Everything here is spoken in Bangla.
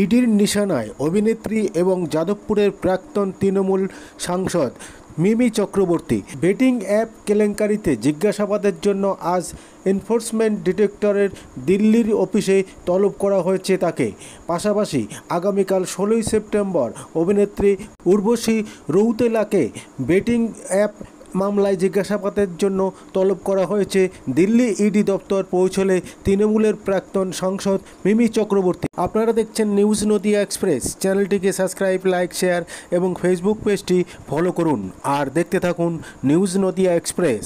ইডির নিশানায় অভিনেত্রী এবং যাদবপুরের প্রাক্তন তৃণমূল সাংসদ মিমি চক্রবর্তী। বেটিং অ্যাপ কেলেঙ্কারিতে জিজ্ঞাসাবাদের জন্য আজ এনফোর্সমেন্ট ডিরেক্টরের দিল্লির অফিসে তলব করা হয়েছে তাকে। পাশাপাশি আগামীকাল 16ই সেপ্টেম্বর অভিনেত্রী উর্বশী রৌতেলাকে বেটিং অ্যাপ মামলায় জিজ্ঞাসাবাদের জন্য তলব করা হয়েছে। দিল্লি ইডি দপ্তর পৌঁছলে তৃণমূলের প্রাক্তন সাংসদ মিমি চক্রবর্তী। আপনারা দেখছেন নিউজ নদিয়া এক্সপ্রেস। চ্যানেলটিকে সাবস্ক্রাইব, লাইক, শেয়ার এবং ফেসবুক পেজটি ফলো করুন আর দেখতে থাকুন নিউজ নদিয়া এক্সপ্রেস।